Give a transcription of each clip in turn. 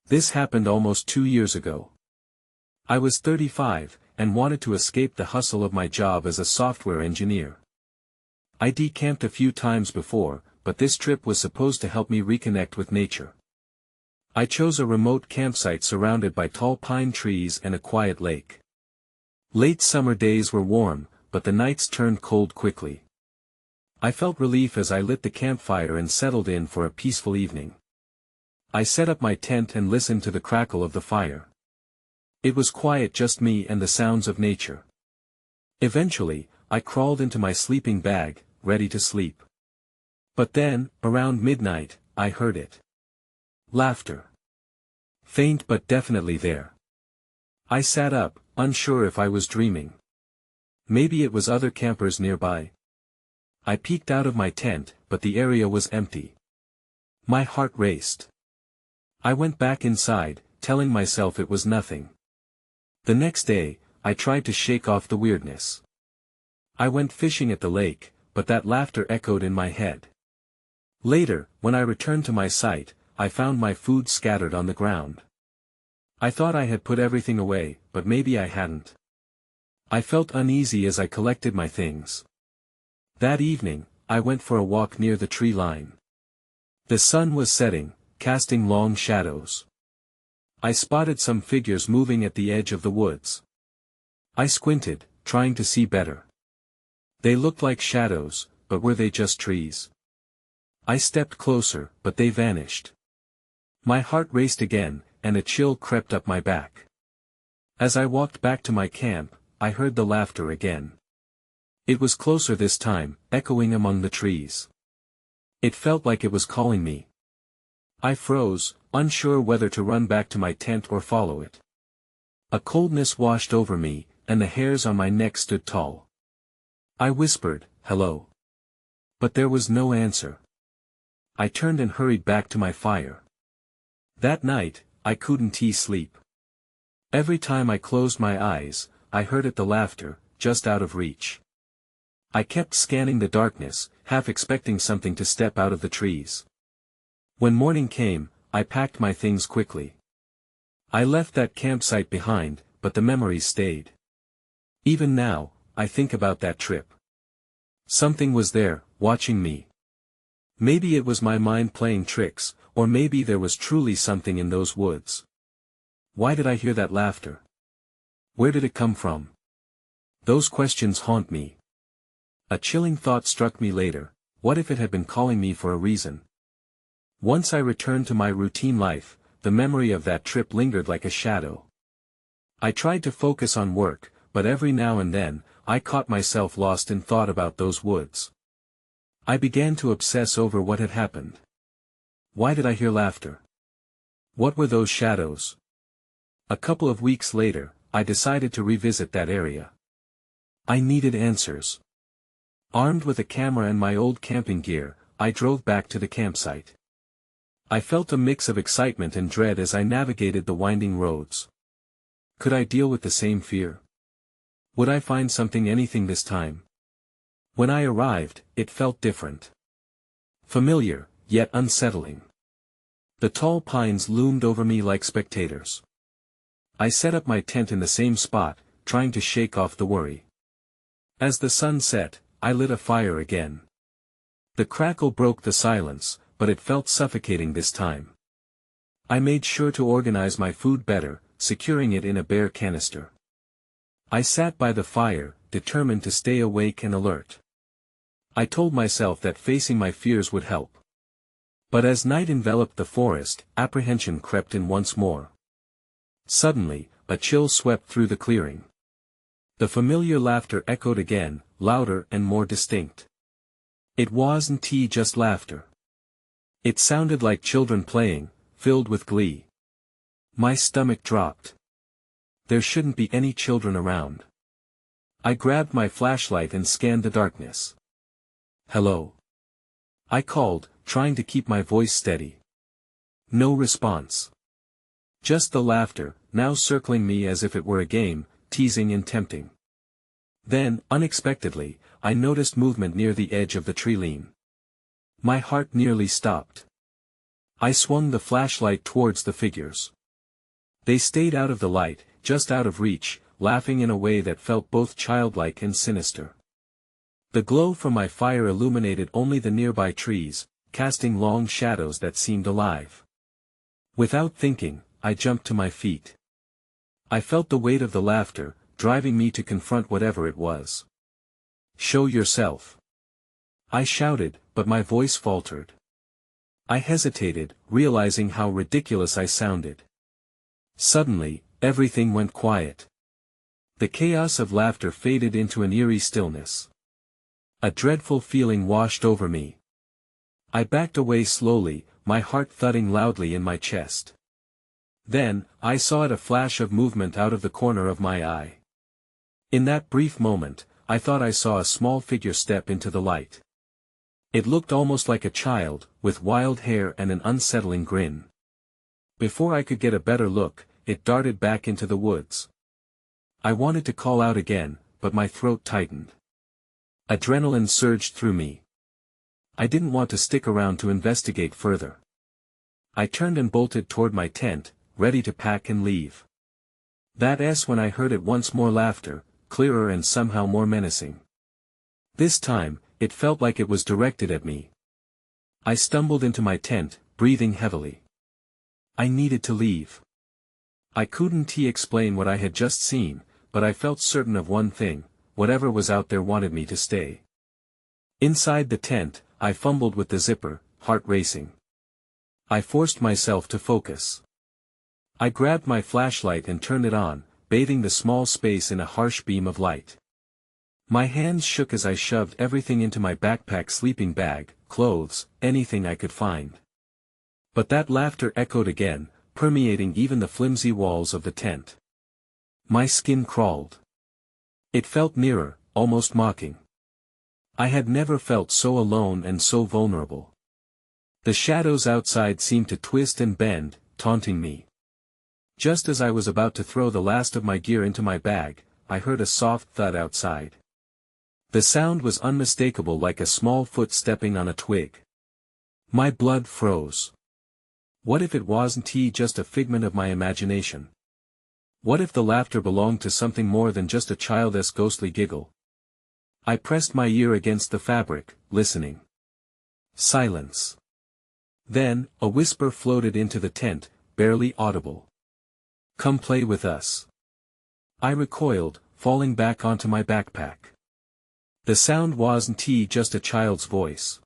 This happened almost 2 years ago. I was 35, and wanted to escape the hustle of my job as a software engineer. I decamped a few times before, but this trip was supposed to help me reconnect with nature. I chose a remote campsite surrounded by tall pine trees and a quiet lake. Late summer days were warm, but the nights turned cold quickly. I felt relief as I lit the campfire and settled in for a peaceful evening. I set up my tent and listened to the crackle of the fire. It was quiet, just me and the sounds of nature. Eventually, I crawled into my sleeping bag, ready to sleep. But then, around midnight, I heard it. Laughter. Faint but definitely there. I sat up, unsure if I was dreaming. Maybe it was other campers nearby. I peeked out of my tent, but the area was empty. My heart raced. I went back inside, telling myself it was nothing. The next day, I tried to shake off the weirdness. I went fishing at the lake, but that laughter echoed in my head. Later, when I returned to my site, I found my food scattered on the ground. I thought I had put everything away, but maybe I hadn't. I felt uneasy as I collected my things. That evening, I went for a walk near the tree line. The sun was setting, casting long shadows. I spotted some figures moving at the edge of the woods. I squinted, trying to see better. They looked like shadows, but were they just trees? I stepped closer, but they vanished. My heart raced again, and a chill crept up my back. As I walked back to my camp, I heard the laughter again. It was closer this time, echoing among the trees. It felt like it was calling me. I froze, unsure whether to run back to my tent or follow it. A coldness washed over me, and the hairs on my neck stood tall. I whispered, "Hello." But there was no answer. I turned and hurried back to my fire. That night, I couldn't sleep. Every time I closed my eyes, I heard the laughter, just out of reach. I kept scanning the darkness, half expecting something to step out of the trees. When morning came, I packed my things quickly. I left that campsite behind, but the memories stayed. Even now, I think about that trip. Something was there, watching me. Maybe it was my mind playing tricks, or maybe there was truly something in those woods. Why did I hear that laughter? Where did it come from? Those questions haunt me. A chilling thought struck me later: what if it had been calling me for a reason? Once I returned to my routine life, the memory of that trip lingered like a shadow. I tried to focus on work, but every now and then, I caught myself lost in thought about those woods. I began to obsess over what had happened. Why did I hear laughter? What were those shadows? A couple of weeks later, I decided to revisit that area. I needed answers. Armed with a camera and my old camping gear, I drove back to the campsite. I felt a mix of excitement and dread as I navigated the winding roads. Could I deal with the same fear? Would I find anything this time? When I arrived, it felt different. Familiar, yet unsettling. The tall pines loomed over me like spectators. I set up my tent in the same spot, trying to shake off the worry. As the sun set, I lit a fire again. The crackle broke the silence, but it felt suffocating this time. I made sure to organize my food better, securing it in a bare canister. I sat by the fire, determined to stay awake and alert. I told myself that facing my fears would help. But as night enveloped the forest, apprehension crept in once more. Suddenly, a chill swept through the clearing. The familiar laughter echoed again, louder and more distinct. It wasn't just laughter. It sounded like children playing, filled with glee. My stomach dropped. There shouldn't be any children around. I grabbed my flashlight and scanned the darkness. "Hello?" I called, trying to keep my voice steady. No response. Just the laughter, now circling me as if it were a game, teasing and tempting. Then, unexpectedly, I noticed movement near the edge of the tree line. My heart nearly stopped. I swung the flashlight towards the figures. They stayed out of the light, just out of reach, laughing in a way that felt both childlike and sinister. The glow from my fire illuminated only the nearby trees, casting long shadows that seemed alive. Without thinking, I jumped to my feet. I felt the weight of the laughter, driving me to confront whatever it was. "Show yourself!" I shouted, but my voice faltered. I hesitated, realizing how ridiculous I sounded. Suddenly, everything went quiet. The chaos of laughter faded into an eerie stillness. A dreadful feeling washed over me. I backed away slowly, my heart thudding loudly in my chest. Then, I saw a flash of movement out of the corner of my eye. In that brief moment, I thought I saw a small figure step into the light. It looked almost like a child, with wild hair and an unsettling grin. Before I could get a better look, it darted back into the woods. I wanted to call out again, but my throat tightened. Adrenaline surged through me. I didn't want to stick around to investigate further. I turned and bolted toward my tent, ready to pack and leave. That's when I heard it once more, laughter, clearer and somehow more menacing. This time, it felt like it was directed at me. I stumbled into my tent, breathing heavily. I needed to leave. I couldn't explain what I had just seen, but I felt certain of one thing: whatever was out there wanted me to stay. Inside the tent, I fumbled with the zipper, heart racing. I forced myself to focus. I grabbed my flashlight and turned it on, bathing the small space in a harsh beam of light. My hands shook as I shoved everything into my backpack, sleeping bag, clothes, anything I could find. But that laughter echoed again, permeating even the flimsy walls of the tent. My skin crawled. It felt nearer, almost mocking. I had never felt so alone and so vulnerable. The shadows outside seemed to twist and bend, taunting me. Just as I was about to throw the last of my gear into my bag, I heard a soft thud outside. The sound was unmistakable, like a small foot stepping on a twig. My blood froze. What if it wasn't just a figment of my imagination? What if the laughter belonged to something more than just a childish ghostly giggle? I pressed my ear against the fabric, listening. Silence. Then, a whisper floated into the tent, barely audible. "Come play with us." I recoiled, falling back onto my backpack. The sound wasn't just a child's voice.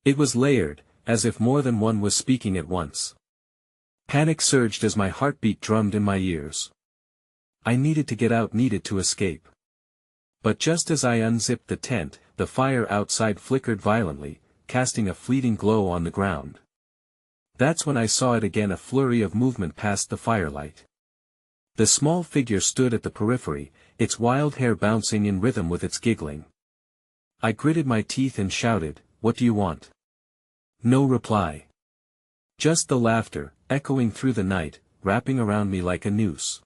It was layered, as if more than one was speaking at once. Panic surged as my heartbeat drummed in my ears. I needed to get out, needed to escape. But just as I unzipped the tent, the fire outside flickered violently, casting a fleeting glow on the ground. That's when I saw it again, a flurry of movement past the firelight. The small figure stood at the periphery, its wild hair bouncing in rhythm with its giggling. I gritted my teeth and shouted, "What do you want?" No reply. Just the laughter, echoing through the night, wrapping around me like a noose.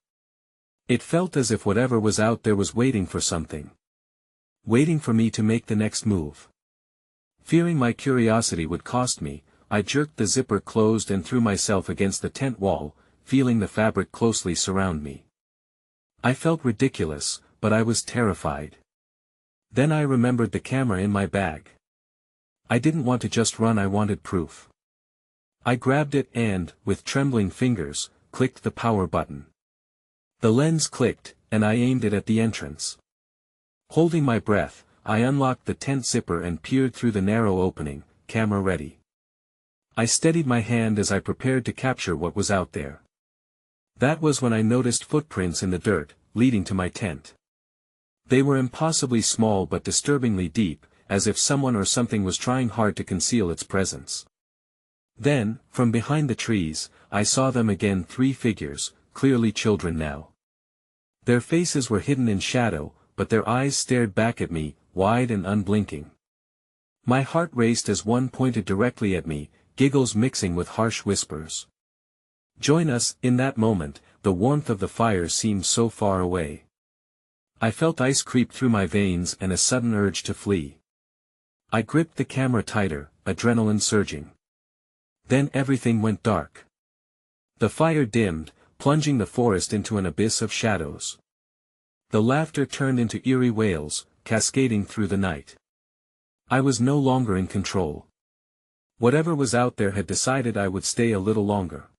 It felt as if whatever was out there was waiting for something. Waiting for me to make the next move. Fearing my curiosity would cost me, I jerked the zipper closed and threw myself against the tent wall, feeling the fabric closely surround me. I felt ridiculous, but I was terrified. Then I remembered the camera in my bag. I didn't want to just run, I wanted proof. I grabbed it and, with trembling fingers, clicked the power button. The lens clicked, and I aimed it at the entrance. Holding my breath, I unlocked the tent zipper and peered through the narrow opening, camera ready. I steadied my hand as I prepared to capture what was out there. That was when I noticed footprints in the dirt, leading to my tent. They were impossibly small but disturbingly deep, as if someone or something was trying hard to conceal its presence. Then, from behind the trees, I saw them again, 3 figures, clearly children now. Their faces were hidden in shadow, but their eyes stared back at me, wide and unblinking. My heart raced as one pointed directly at me, giggles mixing with harsh whispers. "Join us." In that moment, the warmth of the fire seemed so far away. I felt ice creep through my veins and a sudden urge to flee. I gripped the camera tighter, adrenaline surging. Then everything went dark. The fire dimmed, plunging the forest into an abyss of shadows. The laughter turned into eerie wails, cascading through the night. I was no longer in control. Whatever was out there had decided I would stay a little longer.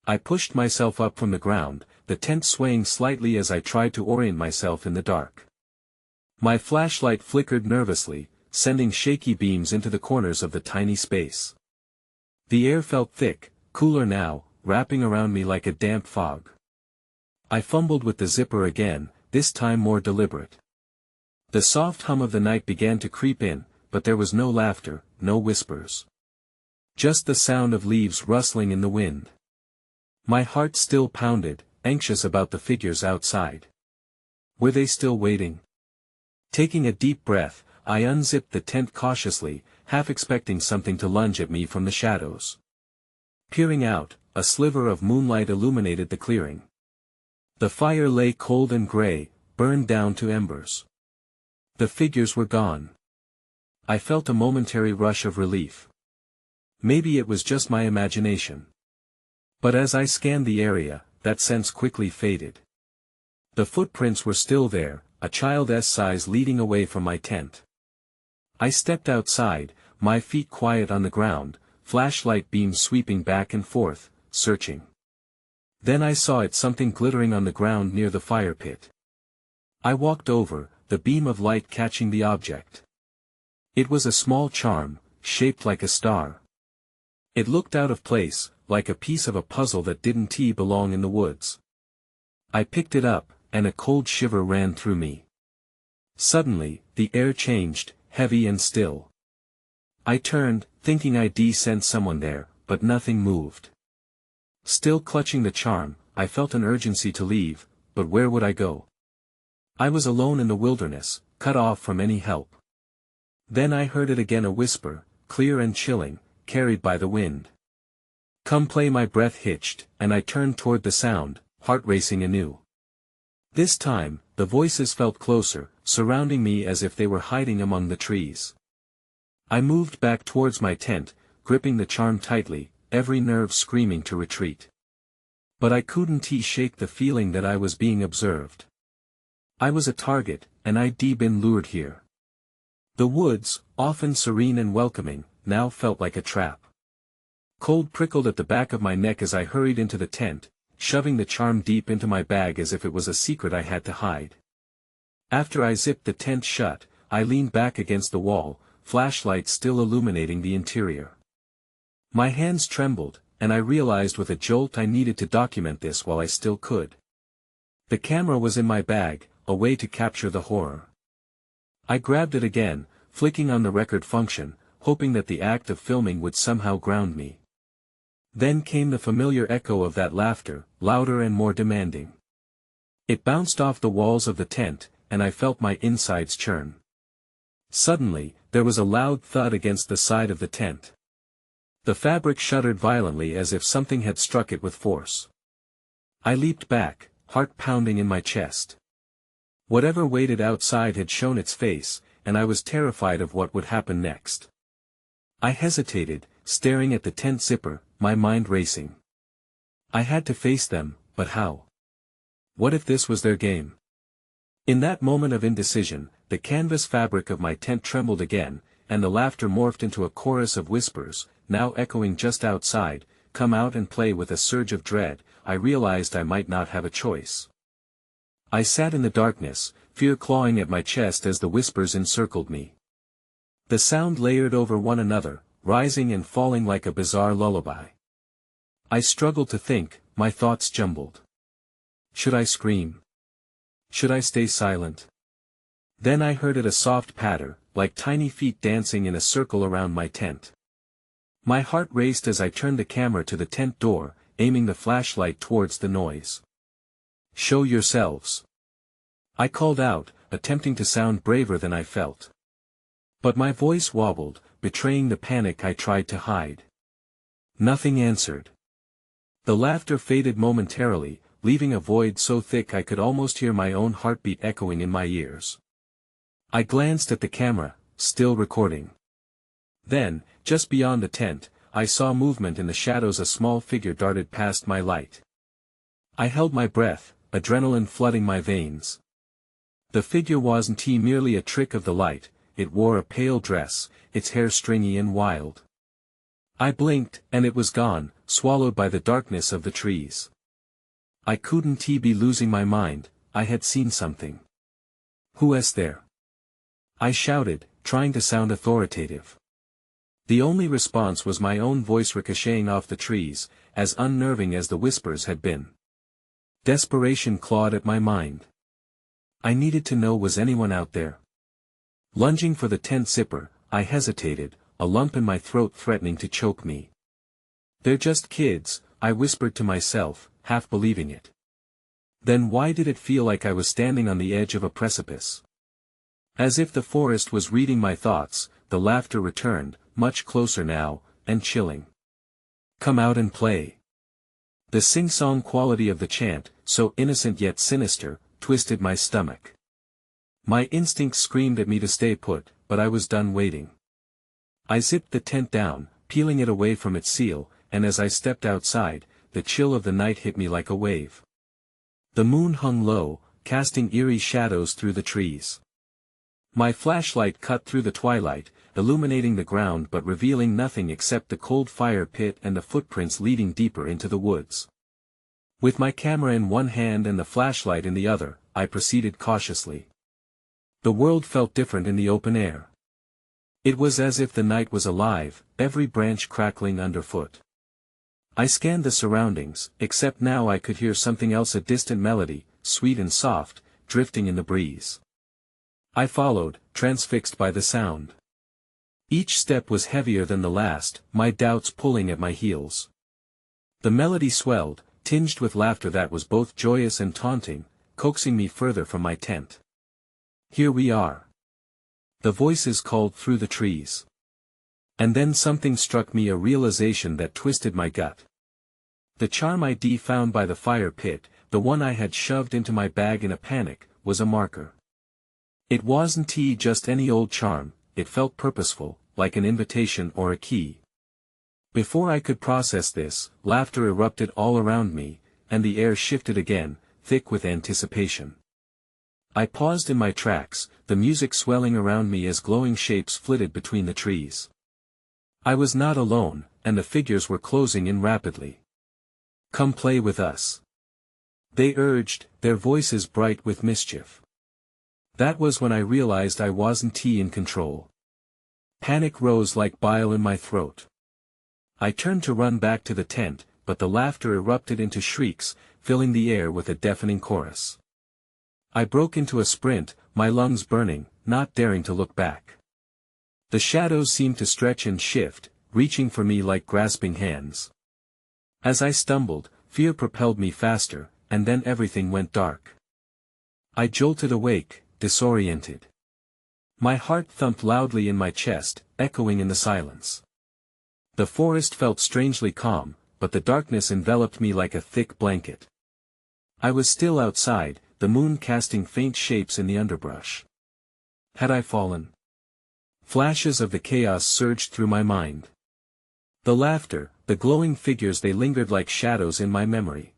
I pushed myself up from the ground, the tent swaying slightly as I tried to orient myself in the dark. My flashlight flickered nervously, sending shaky beams into the corners of the tiny space. The air felt thick, cooler now, wrapping around me like a damp fog. I fumbled with the zipper again, this time more deliberate. The soft hum of the night began to creep in, but there was no laughter, no whispers. Just the sound of leaves rustling in the wind. My heart still pounded, anxious about the figures outside. Were they still waiting? Taking a deep breath, I unzipped the tent cautiously, half expecting something to lunge at me from the shadows. Peering out, a sliver of moonlight illuminated the clearing. The fire lay cold and gray, burned down to embers. The figures were gone. I felt a momentary rush of relief. Maybe it was just my imagination. But as I scanned the area, that sense quickly faded. The footprints were still there, a child's size leading away from my tent. I stepped outside, my feet quiet on the ground, flashlight beams sweeping back and forth, searching. Then I saw something glittering on the ground near the fire pit. I walked over, the beam of light catching the object. It was a small charm, shaped like a star. It looked out of place, like a piece of a puzzle that didn't belong in the woods. I picked it up, and a cold shiver ran through me. Suddenly, the air changed, heavy and still. I turned, thinking I'd sent someone there, but nothing moved. Still clutching the charm, I felt an urgency to leave, but where would I go? I was alone in the wilderness, cut off from any help. Then I heard it again, a whisper, clear and chilling, carried by the wind. "Come play." My breath hitched, and I turned toward the sound, heart racing anew. This time, the voices felt closer, surrounding me as if they were hiding among the trees. I moved back towards my tent, gripping the charm tightly, every nerve screaming to retreat. But I couldn't shake the feeling that I was being observed. I was a target, and I'd been lured here. The woods, often serene and welcoming, now felt like a trap. Cold prickled at the back of my neck as I hurried into the tent, shoving the charm deep into my bag as if it was a secret I had to hide. After I zipped the tent shut, I leaned back against the wall, flashlight still illuminating the interior. My hands trembled, and I realized with a jolt I needed to document this while I still could. The camera was in my bag, a way to capture the horror. I grabbed it again, flicking on the record function, hoping that the act of filming would somehow ground me. Then came the familiar echo of that laughter, louder and more demanding. It bounced off the walls of the tent, and I felt my insides churn. Suddenly, there was a loud thud against the side of the tent. The fabric shuddered violently as if something had struck it with force. I leaped back, heart pounding in my chest. Whatever waited outside had shown its face, and I was terrified of what would happen next. I hesitated, staring at the tent zipper, my mind racing. I had to face them, but how? What if this was their game? In that moment of indecision, the canvas fabric of my tent trembled again, and the laughter morphed into a chorus of whispers, now echoing just outside. "Come out and play." With a surge of dread, I realized I might not have a choice. I sat in the darkness, fear clawing at my chest as the whispers encircled me. The sound layered over one another, rising and falling like a bizarre lullaby. I struggled to think, my thoughts jumbled. Should I scream? Should I stay silent? Then I heard a soft patter, like tiny feet dancing in a circle around my tent. My heart raced as I turned the camera to the tent door, aiming the flashlight towards the noise. "Show yourselves!" I called out, attempting to sound braver than I felt. But my voice wobbled, betraying the panic I tried to hide. Nothing answered. The laughter faded momentarily, leaving a void so thick I could almost hear my own heartbeat echoing in my ears. I glanced at the camera, still recording. Then, just beyond the tent, I saw movement in the shadows. A small figure darted past my light. I held my breath, adrenaline flooding my veins. The figure wasn't merely a trick of the light, it wore a pale dress, its hair stringy and wild. I blinked, and it was gone, swallowed by the darkness of the trees. I couldn't be losing my mind, I had seen something. "Who is there?" I shouted, trying to sound authoritative. The only response was my own voice ricocheting off the trees, as unnerving as the whispers had been. Desperation clawed at my mind. I needed to know, was anyone out there? Lunging for the tent zipper, I hesitated, a lump in my throat threatening to choke me. "They're just kids," I whispered to myself, half believing it. Then why did it feel like I was standing on the edge of a precipice? As if the forest was reading my thoughts, the laughter returned, much closer now, and chilling. "Come out and play." The sing-song quality of the chant, so innocent yet sinister, twisted my stomach. My instincts screamed at me to stay put, but I was done waiting. I zipped the tent down, peeling it away from its seal, and as I stepped outside, the chill of the night hit me like a wave. The moon hung low, casting eerie shadows through the trees. My flashlight cut through the twilight, illuminating the ground but revealing nothing except the cold fire pit and the footprints leading deeper into the woods. With my camera in one hand and the flashlight in the other, I proceeded cautiously. The world felt different in the open air. It was as if the night was alive, every branch crackling underfoot. I scanned the surroundings, except now I could hear something else, a distant melody, sweet and soft, drifting in the breeze. I followed, transfixed by the sound. Each step was heavier than the last, my doubts pulling at my heels. The melody swelled, tinged with laughter that was both joyous and taunting, coaxing me further from my tent. "Here we are." The voices called through the trees. And then something struck me, a realization that twisted my gut. The charm I'd found by the fire pit, the one I had shoved into my bag in a panic, was a marker. It wasn't just any old charm, it felt purposeful, like an invitation or a key. Before I could process this, laughter erupted all around me, and the air shifted again, thick with anticipation. I paused in my tracks, the music swelling around me as glowing shapes flitted between the trees. I was not alone, and the figures were closing in rapidly. "Come play with us," they urged, their voices bright with mischief. That was when I realized I wasn't in control. Panic rose like bile in my throat. I turned to run back to the tent, but the laughter erupted into shrieks, filling the air with a deafening chorus. I broke into a sprint, my lungs burning, not daring to look back. The shadows seemed to stretch and shift, reaching for me like grasping hands. As I stumbled, fear propelled me faster, and then everything went dark. I jolted awake, disoriented. My heart thumped loudly in my chest, echoing in the silence. The forest felt strangely calm, but the darkness enveloped me like a thick blanket. I was still outside, the moon casting faint shapes in the underbrush. Had I fallen? Flashes of the chaos surged through my mind. The laughter, the glowing figures, they lingered like shadows in my memory.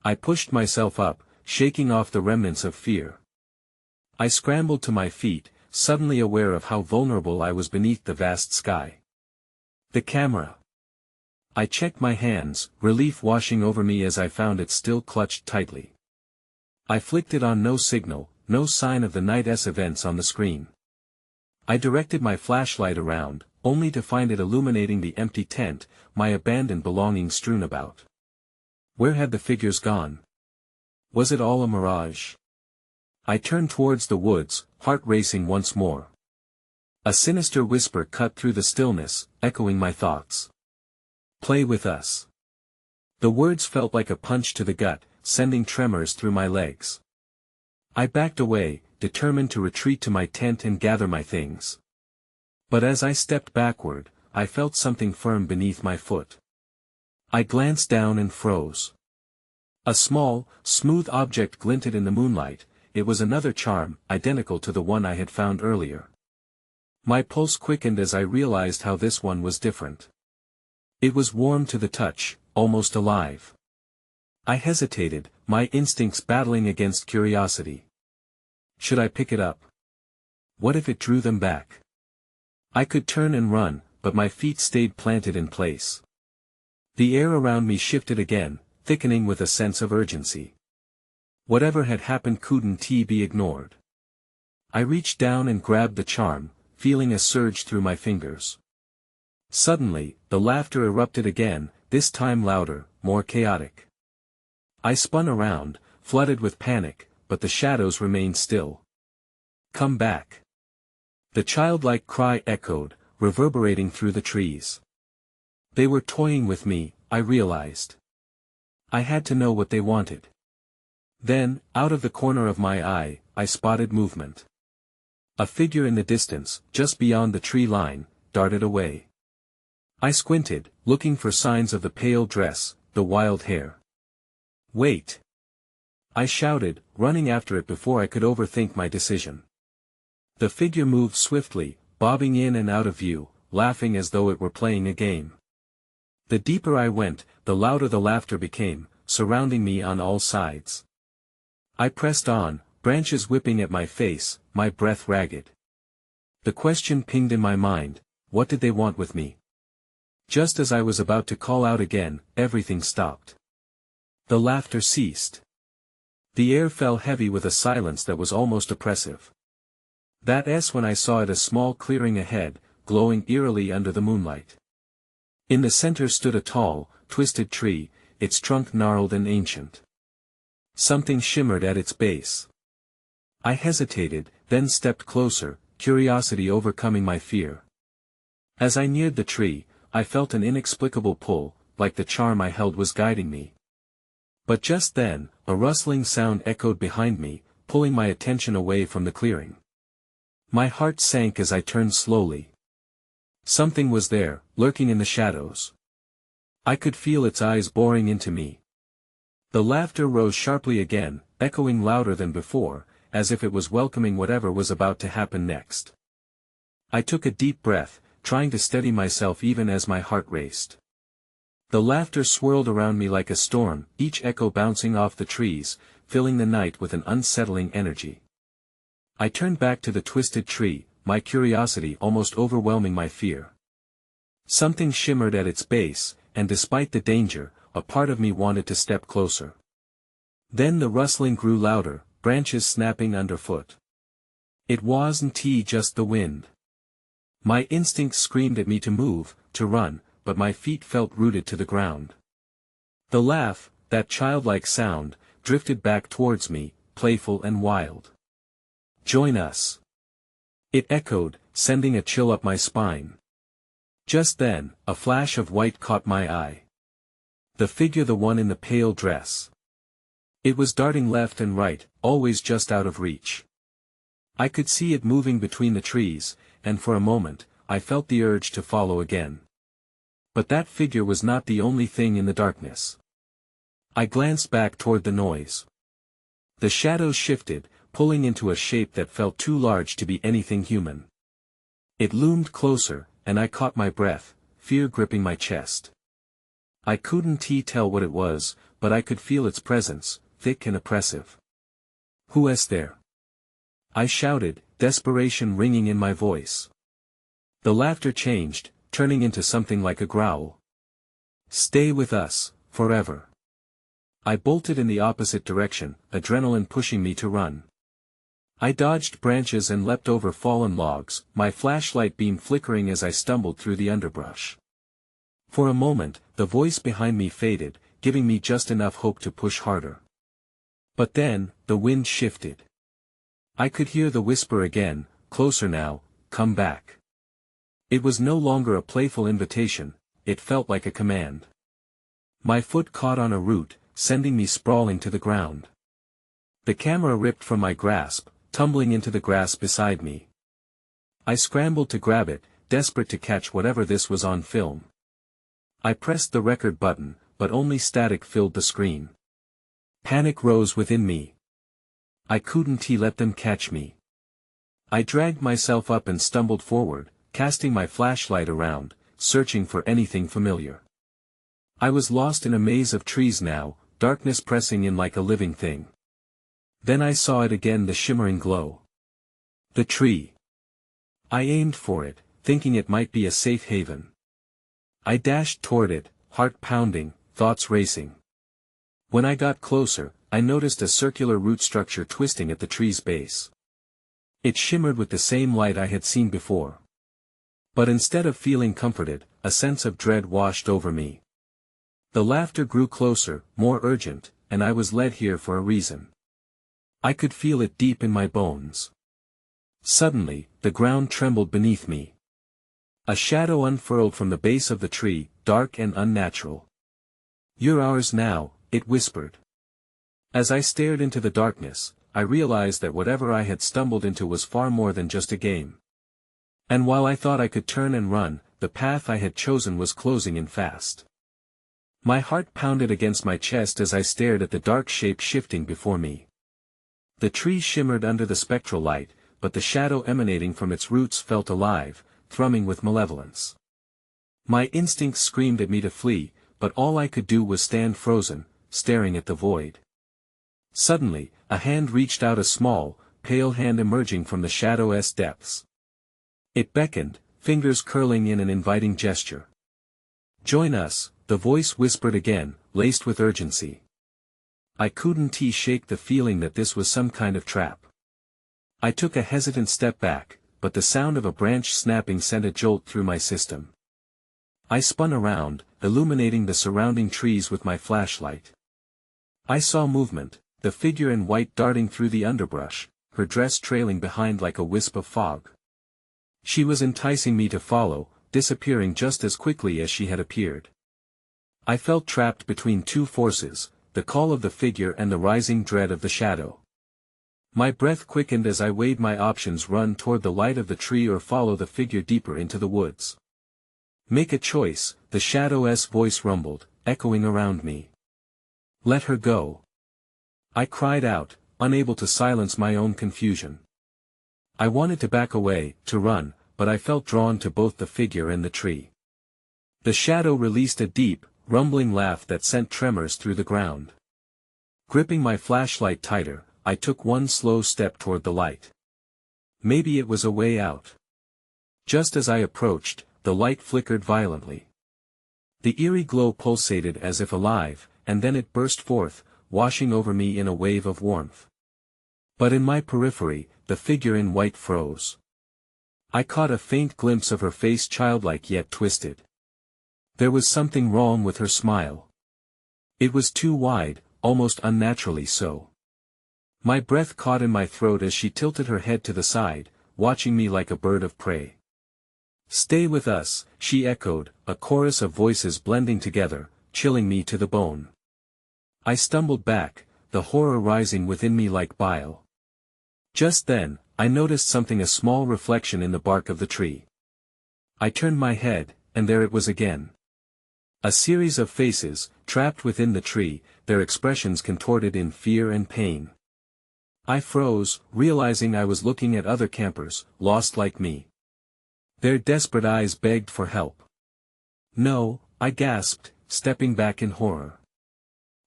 I pushed myself up, shaking off the remnants of fear. I scrambled to my feet, suddenly aware of how vulnerable I was beneath the vast sky. The camera. I checked my hands, relief washing over me as I found it still clutched tightly. I flicked it on, no signal, no sign of the night's events on the screen. I directed my flashlight around, only to find it illuminating the empty tent, my abandoned belongings strewn about. Where had the figures gone? Was it all a mirage? I turned towards the woods, heart racing once more. A sinister whisper cut through the stillness, echoing my thoughts. "Play with us." The words felt like a punch to the gut, sending tremors through my legs. I backed away, determined to retreat to my tent and gather my things. But as I stepped backward, I felt something firm beneath my foot. I glanced down and froze. A small, smooth object glinted in the moonlight. It was another charm, identical to the one I had found earlier. My pulse quickened as I realized how this one was different. It was warm to the touch, almost alive. I hesitated, my instincts battling against curiosity. Should I pick it up? What if it drew them back? I could turn and run, but my feet stayed planted in place. The air around me shifted again, thickening with a sense of urgency. Whatever had happened couldn't be ignored. I reached down and grabbed the charm, feeling a surge through my fingers. Suddenly, the laughter erupted again, this time louder, more chaotic. I spun around, flooded with panic, but the shadows remained still. Come back. The childlike cry echoed, reverberating through the trees. They were toying with me, I realized. I had to know what they wanted. Then, out of the corner of my eye, I spotted movement. A figure in the distance, just beyond the tree line, darted away. I squinted, looking for signs of the pale dress, the wild hair. Wait! I shouted, running after it before I could overthink my decision. The figure moved swiftly, bobbing in and out of view, laughing as though it were playing a game. The deeper I went, the louder the laughter became, surrounding me on all sides. I pressed on, branches whipping at my face, my breath ragged. The question pinged in my mind, what did they want with me? Just as I was about to call out again, everything stopped. The laughter ceased. The air fell heavy with a silence that was almost oppressive. That's when I saw it, a small clearing ahead, glowing eerily under the moonlight. In the center stood a tall, twisted tree, its trunk gnarled and ancient. Something shimmered at its base. I hesitated, then stepped closer, curiosity overcoming my fear. As I neared the tree, I felt an inexplicable pull, like the charm I held was guiding me. But just then, a rustling sound echoed behind me, pulling my attention away from the clearing. My heart sank as I turned slowly. Something was there, lurking in the shadows. I could feel its eyes boring into me. The laughter rose sharply again, echoing louder than before, as if it was welcoming whatever was about to happen next. I took a deep breath, trying to steady myself even as my heart raced. The laughter swirled around me like a storm, each echo bouncing off the trees, filling the night with an unsettling energy. I turned back to the twisted tree, my curiosity almost overwhelming my fear. Something shimmered at its base, and despite the danger, a part of me wanted to step closer. Then the rustling grew louder, branches snapping underfoot. It wasn't just the wind. My instincts screamed at me to move, to run, but my feet felt rooted to the ground. The laugh, that childlike sound, drifted back towards me, playful and wild. Join us. It echoed, sending a chill up my spine. Just then, a flash of white caught my eye. The figure, the one in the pale dress. It was darting left and right, always just out of reach. I could see it moving between the trees, and for a moment, I felt the urge to follow again. But that figure was not the only thing in the darkness. I glanced back toward the noise. The shadows shifted, pulling into a shape that felt too large to be anything human. It loomed closer, and I caught my breath, fear gripping my chest. I couldn't tell what it was, but I could feel its presence, thick and oppressive. "Who is there?" I shouted, desperation ringing in my voice. The laughter changed, turning into something like a growl. "Stay with us, forever." I bolted in the opposite direction, adrenaline pushing me to run. I dodged branches and leapt over fallen logs, my flashlight beam flickering as I stumbled through the underbrush. For a moment, the voice behind me faded, giving me just enough hope to push harder. But then, the wind shifted. I could hear the whisper again, closer now, "Come back." It was no longer a playful invitation, it felt like a command. My foot caught on a root, sending me sprawling to the ground. The camera ripped from my grasp, tumbling into the grass beside me. I scrambled to grab it, desperate to catch whatever this was on film. I pressed the record button, but only static filled the screen. Panic rose within me. I couldn't let them catch me. I dragged myself up and stumbled forward, casting my flashlight around, searching for anything familiar. I was lost in a maze of trees now, darkness pressing in like a living thing. Then I saw it again, the shimmering glow. The tree. I aimed for it, thinking it might be a safe haven. I dashed toward it, heart pounding, thoughts racing. When I got closer, I noticed a circular root structure twisting at the tree's base. It shimmered with the same light I had seen before. But instead of feeling comforted, a sense of dread washed over me. The laughter grew closer, more urgent, and I was led here for a reason. I could feel it deep in my bones. Suddenly, the ground trembled beneath me. A shadow unfurled from the base of the tree, dark and unnatural. "You're ours now," it whispered. As I stared into the darkness, I realized that whatever I had stumbled into was far more than just a game. And while I thought I could turn and run, the path I had chosen was closing in fast. My heart pounded against my chest as I stared at the dark shape shifting before me. The tree shimmered under the spectral light, but the shadow emanating from its roots felt alive, thrumming with malevolence. My instincts screamed at me to flee, but all I could do was stand frozen, staring at the void. Suddenly, a hand reached out, a small, pale hand emerging from the shadow's depths. It beckoned, fingers curling in an inviting gesture. "Join us," the voice whispered again, laced with urgency. I couldn't shake the feeling that this was some kind of trap. I took a hesitant step back, but the sound of a branch snapping sent a jolt through my system. I spun around, illuminating the surrounding trees with my flashlight. I saw movement, the figure in white darting through the underbrush, her dress trailing behind like a wisp of fog. She was enticing me to follow, disappearing just as quickly as she had appeared. I felt trapped between two forces, the call of the figure and the rising dread of the shadow. My breath quickened as I weighed my options: run toward the light of the tree or follow the figure deeper into the woods. "Make a choice," the shadow's voice rumbled, echoing around me. "Let her go." I cried out, unable to silence my own confusion. I wanted to back away, to run, but I felt drawn to both the figure and the tree. The shadow released a deep, rumbling laugh that sent tremors through the ground. Gripping my flashlight tighter, I took one slow step toward the light. Maybe it was a way out. Just as I approached, the light flickered violently. The eerie glow pulsated as if alive, and then it burst forth, washing over me in a wave of warmth. But in my periphery, the figure in white froze. I caught a faint glimpse of her face, childlike yet twisted. There was something wrong with her smile. It was too wide, almost unnaturally so. My breath caught in my throat as she tilted her head to the side, watching me like a bird of prey. "Stay with us," she echoed, a chorus of voices blending together, chilling me to the bone. I stumbled back, the horror rising within me like bile. Just then, I noticed something, a small reflection in the bark of the tree. I turned my head, and there it was again. A series of faces, trapped within the tree, their expressions contorted in fear and pain. I froze, realizing I was looking at other campers, lost like me. Their desperate eyes begged for help. "No," I gasped, stepping back in horror.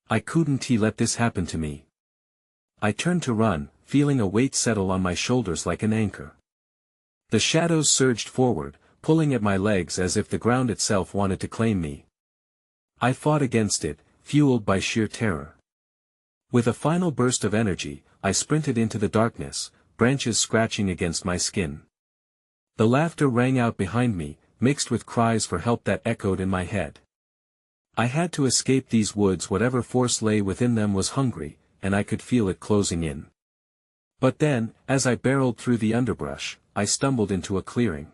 "I couldn't let this happen to me." I turned to run, feeling a weight settle on my shoulders like an anchor. The shadows surged forward, pulling at my legs as if the ground itself wanted to claim me. I fought against it, fueled by sheer terror. With a final burst of energy, I sprinted into the darkness, branches scratching against my skin. The laughter rang out behind me, mixed with cries for help that echoed in my head. I had to escape these woods. Whatever force lay within them was hungry, and I could feel it closing in. But then, as I barreled through the underbrush, I stumbled into a clearing.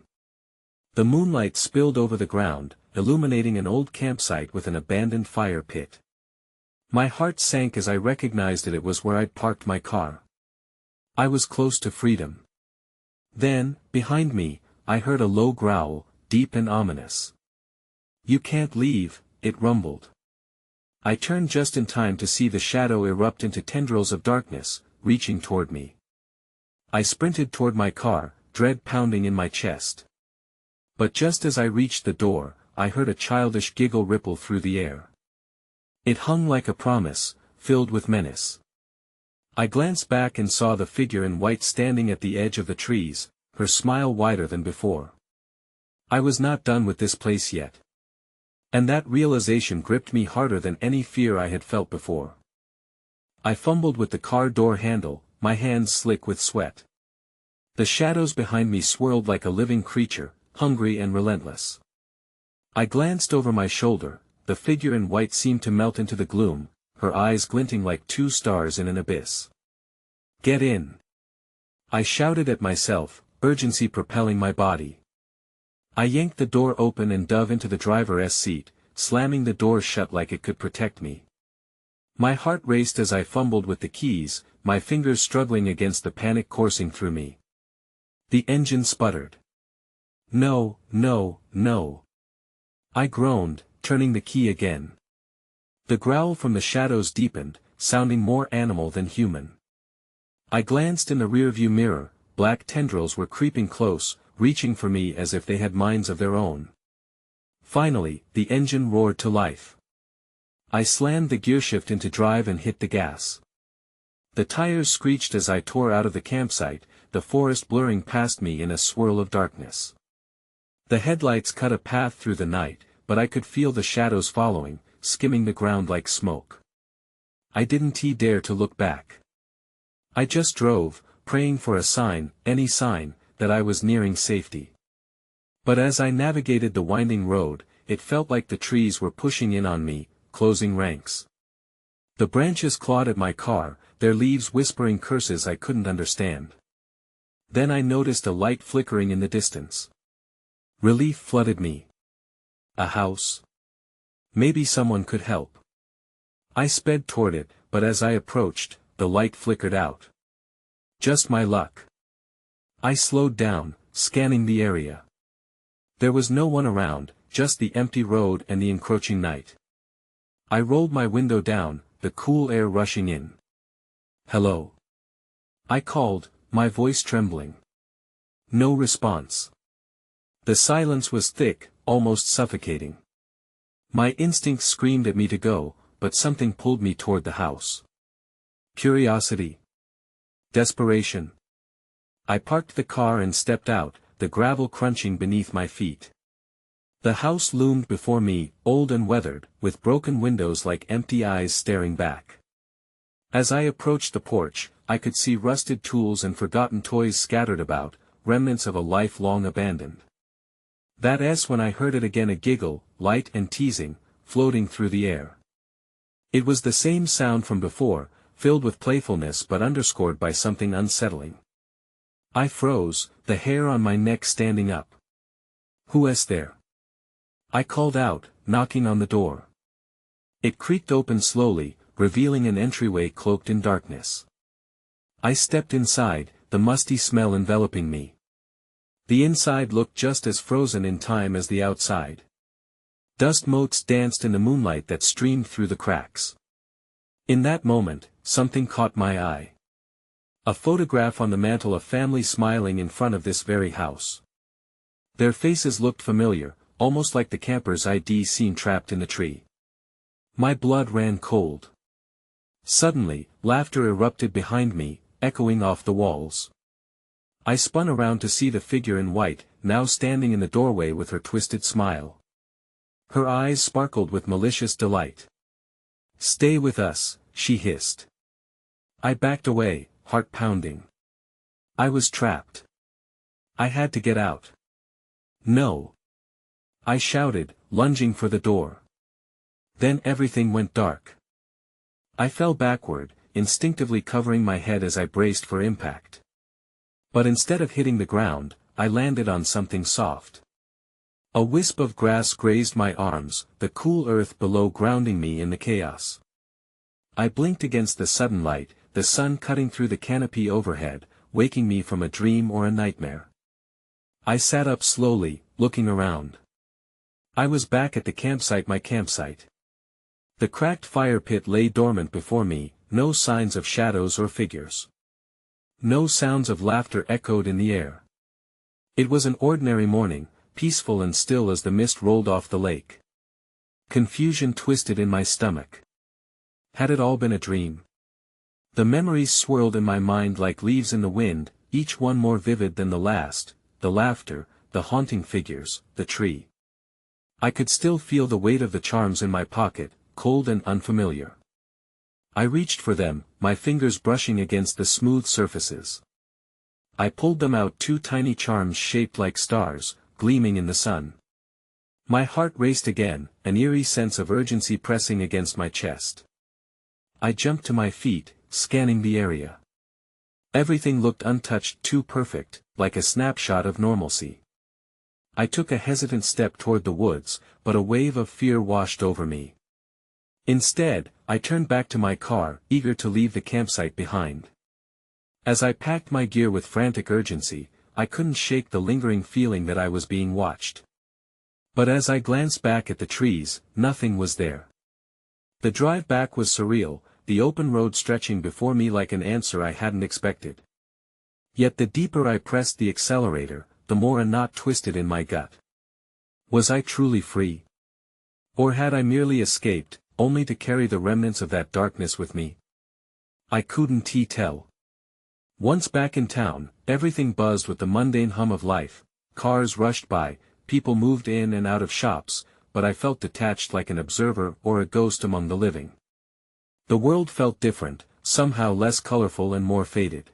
The moonlight spilled over the ground, illuminating an old campsite with an abandoned fire pit. My heart sank as I recognized it was where I'd parked my car. I was close to freedom. Then, behind me, I heard a low growl, deep and ominous. "You can't leave," it rumbled. I turned just in time to see the shadow erupt into tendrils of darkness, reaching toward me. I sprinted toward my car, dread pounding in my chest. But just as I reached the door, I heard a childish giggle ripple through the air. It hung like a promise, filled with menace. I glanced back and saw the figure in white standing at the edge of the trees, her smile wider than before. I was not done with this place yet. And that realization gripped me harder than any fear I had felt before. I fumbled with the car door handle, my hands slick with sweat. The shadows behind me swirled like a living creature, hungry and relentless. I glanced over my shoulder, the figure in white seemed to melt into the gloom, her eyes glinting like two stars in an abyss. "Get in!" I shouted at myself, urgency propelling my body. I yanked the door open and dove into the driver's seat, slamming the door shut like it could protect me. My heart raced as I fumbled with the keys, my fingers struggling against the panic coursing through me. The engine sputtered. "No, no, no!" I groaned, turning the key again. The growl from the shadows deepened, sounding more animal than human. I glanced in the rearview mirror, black tendrils were creeping close, reaching for me as if they had minds of their own. Finally, the engine roared to life. I slammed the gearshift into drive and hit the gas. The tires screeched as I tore out of the campsite, the forest blurring past me in a swirl of darkness. The headlights cut a path through the night, but I could feel the shadows following, skimming the ground like smoke. I didn't dare to look back. I just drove, praying for a sign, any sign, that I was nearing safety. But as I navigated the winding road, it felt like the trees were pushing in on me, closing ranks. The branches clawed at my car, their leaves whispering curses I couldn't understand. Then I noticed a light flickering in the distance. Relief flooded me. A house? Maybe someone could help. I sped toward it, but as I approached, the light flickered out. Just my luck. I slowed down, scanning the area. There was no one around, just the empty road and the encroaching night. I rolled my window down, the cool air rushing in. "Hello?" I called, my voice trembling. No response. The silence was thick, almost suffocating. My instincts screamed at me to go, but something pulled me toward the house. Curiosity? Desperation? I parked the car and stepped out, the gravel crunching beneath my feet. The house loomed before me, old and weathered, with broken windows like empty eyes staring back. As I approached the porch, I could see rusted tools and forgotten toys scattered about, remnants of a life long abandoned. That's when I heard it again, a giggle, light and teasing, floating through the air. It was the same sound from before, filled with playfulness but underscored by something unsettling. I froze, the hair on my neck standing up. "Who is there?" I called out, knocking on the door. It creaked open slowly, revealing an entryway cloaked in darkness. I stepped inside, the musty smell enveloping me. The inside looked just as frozen in time as the outside. Dust motes danced in the moonlight that streamed through the cracks. In that moment, something caught my eye. A photograph on the mantel, a family smiling in front of this very house. Their faces looked familiar, almost like the campers I'd seen trapped in the tree. My blood ran cold. Suddenly, laughter erupted behind me, echoing off the walls. I spun around to see the figure in white, now standing in the doorway with her twisted smile. Her eyes sparkled with malicious delight. "Stay with us," she hissed. I backed away, heart pounding. I was trapped. I had to get out. "No!" I shouted, lunging for the door. Then everything went dark. I fell backward, instinctively covering my head as I braced for impact. But instead of hitting the ground, I landed on something soft. A wisp of grass grazed my arms, the cool earth below grounding me in the chaos. I blinked against the sudden light, the sun cutting through the canopy overhead, waking me from a dream or a nightmare. I sat up slowly, looking around. I was back at the campsite, my campsite. The cracked fire pit lay dormant before me, no signs of shadows or figures. No sounds of laughter echoed in the air. It was an ordinary morning, peaceful and still as the mist rolled off the lake. Confusion twisted in my stomach. Had it all been a dream? The memories swirled in my mind like leaves in the wind, each one more vivid than the last, the laughter, the haunting figures, the tree. I could still feel the weight of the charms in my pocket, cold and unfamiliar. I reached for them, my fingers brushing against the smooth surfaces. I pulled them out, two tiny charms shaped like stars, gleaming in the sun. My heart raced again, an eerie sense of urgency pressing against my chest. I jumped to my feet, scanning the area. Everything looked untouched, too perfect, like a snapshot of normalcy. I took a hesitant step toward the woods, but a wave of fear washed over me. Instead, I turned back to my car, eager to leave the campsite behind. As I packed my gear with frantic urgency, I couldn't shake the lingering feeling that I was being watched. But as I glanced back at the trees, nothing was there. The drive back was surreal, the open road stretching before me like an answer I hadn't expected. Yet the deeper I pressed the accelerator, the more a knot twisted in my gut. Was I truly free? Or had I merely escaped, only to carry the remnants of that darkness with me? I couldn't tell. Once back in town, everything buzzed with the mundane hum of life, cars rushed by, people moved in and out of shops, but I felt detached like an observer or a ghost among the living. The world felt different, somehow less colorful and more faded.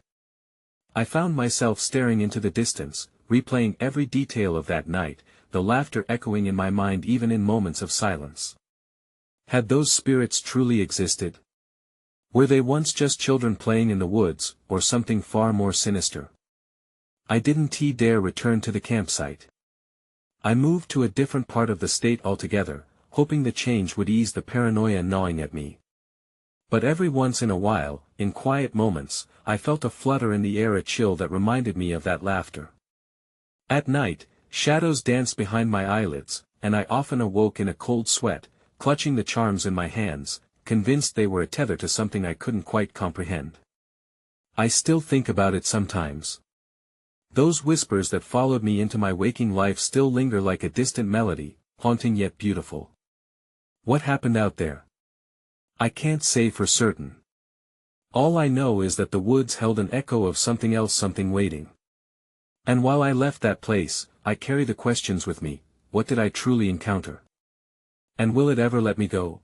I found myself staring into the distance, replaying every detail of that night, the laughter echoing in my mind even in moments of silence. Had those spirits truly existed? Were they once just children playing in the woods, or something far more sinister? I didn't dare return to the campsite. I moved to a different part of the state altogether, hoping the change would ease the paranoia gnawing at me. But every once in a while, in quiet moments, I felt a flutter in the air, a chill that reminded me of that laughter. At night, shadows danced behind my eyelids, and I often awoke in a cold sweat, clutching the charms in my hands, convinced they were a tether to something I couldn't quite comprehend. I still think about it sometimes. Those whispers that followed me into my waking life still linger like a distant melody, haunting yet beautiful. What happened out there? I can't say for certain. All I know is that the woods held an echo of something else, something waiting. And while I left that place, I carry the questions with me: what did I truly encounter? And will it ever let me go?